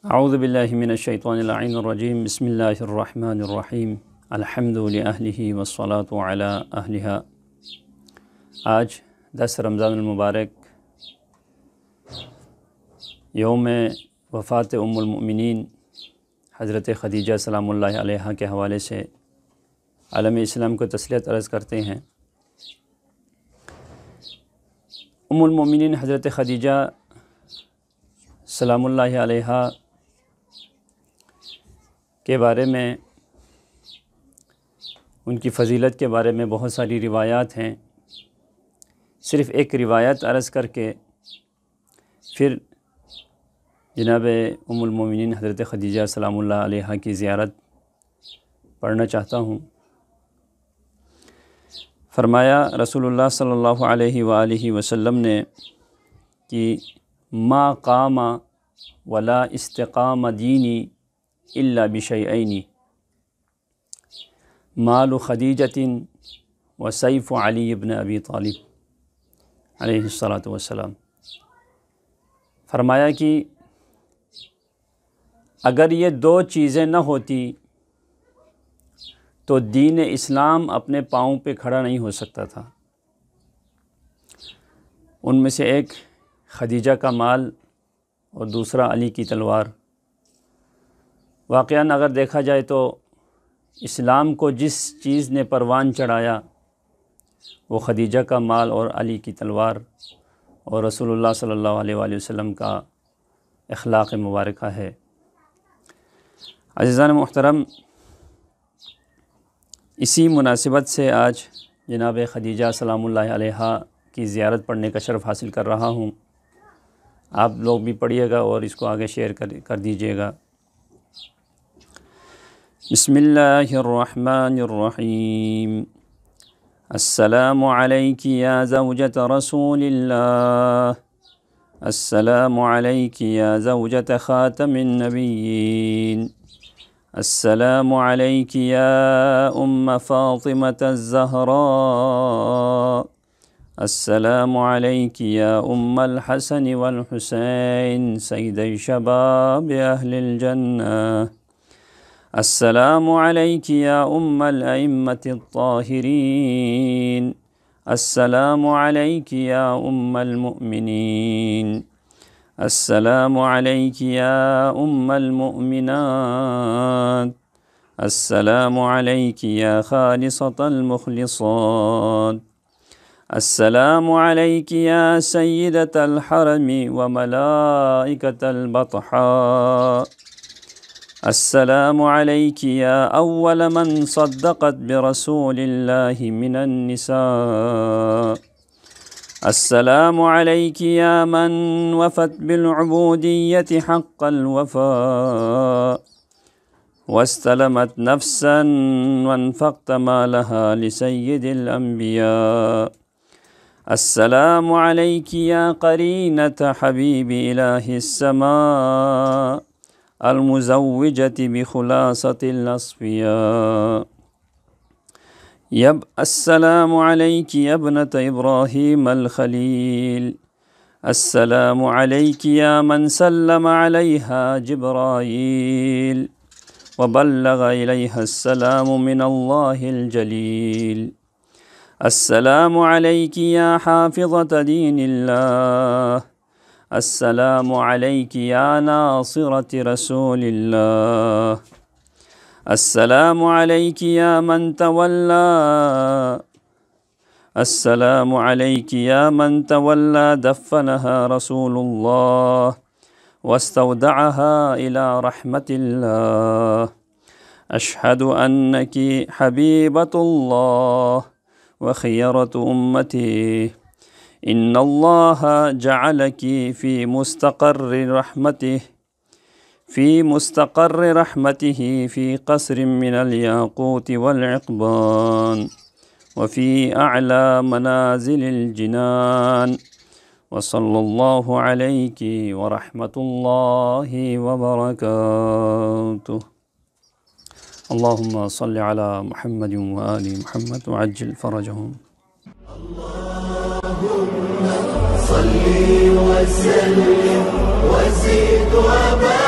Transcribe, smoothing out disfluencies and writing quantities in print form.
اعوذ باللہ من الشیطان اللعین الرجیم بسم اللہ الرحمن الرحیم الحمد لأہلہ والصلاة علی اہلہا۔ آج 10 رمضان المبارک یوم وفات ام المؤمنین حضرت خدیجہ سلام اللہ علیہا کے حوالے سے عالم اسلام کو تسلیت عرض کرتے ہیں۔ ام المؤمنین حضرت خدیجہ سلام اللہ علیہا کے بارے میں، ان کی فضیلت کے بارے میں بہت ساری روایات ہیں۔ صرف ایک روایت عرض کر کے پھر جناب ام المومنین حضرت خدیجہ سلام اللہ علیہا کی زیارت پڑھنا چاہتا ہوں۔ فرمایا رسول اللہ صلی اللہ علیہ وآلہ وسلم نے کہ ما قام ولا استقام دینی الا بشیئین مال خدیجۃ و سیف علی بن ابی طالب علیہ الصلاۃ والسلام۔ فرمایا کہ اگر یہ 2 چیزیں نہ ہوتی تو دین اسلام اپنے پاؤں پہ کھڑا نہیں ہو سکتا تھا۔ ان میں سے ایک خدیجہ کا مال اور دوسرا علی کی تلوار۔ واقعاً اگر دیکھا جائے تو اسلام کو جس چیز نے پروان چڑھایا وہ خدیجہ کا مال اور علی کی تلوار اور رسول اللہ صلی اللہ علیہ وآلہ وسلم کا اخلاق مبارکہ ہے۔ عزیزان محترم، اسی مناسبت سے آج جناب خدیجہ سلام اللہ علیہا کی زیارت پڑھنے کا شرف حاصل کر رہا ہوں۔ آپ لوگ بھی پڑھیے گا اور اس کو آگے شیئر کر دیجیے گا۔ بسم اللہ الرحمن الرحیم۔ السلام علیک یا زوجۃ رسول اللہ، السلام علیک یا زوجۃ خاتم النبیین، السلام علیک یا ام فاطمۃ الزہراء، السلام علیک یا ام الحسن والحسین سیدی شباب اہل الجنہ، السلام علیک یا ام الائمۃ الطاہرین، السلام علیک یا ام المؤمنین، السلام علیک یا ام المؤمنات، السلام علیک یا خالصۃ المخلصات، السلام علیک یا سیدۃ الحرم و ملائکۃ البطحاء، السلام علیک یا اول من صدقت برسول اللہ من النساء، السلام علیک یا من وفت بالعبودیت حق الوفاء، واستلمت نفسا وانفقت مالها لسید الانبیاء، السلام علیک یا قرینۃ حبیب الہ السماء المزوجۃ بخلاصۃ الاصفیاء، السلام علیک یا ابنۃ ابراہیم الخلیل، السلام علیک یا من سلم علیہا جبرائیل وبلغ الیہا السلام من اللہ الجلیل، السلام علیک یا حافظۃ دین اللہ، السلام علیک یا ناصرۃ رسول اللہ، السلام علیک یا من تولی، السلام علیک یا من تولی دفنہا رسول اللہ واستودعہا الی رحمت اللہ، اشہد انک حبیبۃ اللہ وخیرۃ امتہ، ان اللہ جعلک فی مستقر رحمتہ فی قصر من الیاقوت والعقبان وفی اعلی منازل الجنان، وصلی اللہ علیک ورحمۃ اللہ وبرکاتہ۔ اللہم صل علی محمد وآل محمد وعجل فرجہم۔ صل وسلم وزد وبارك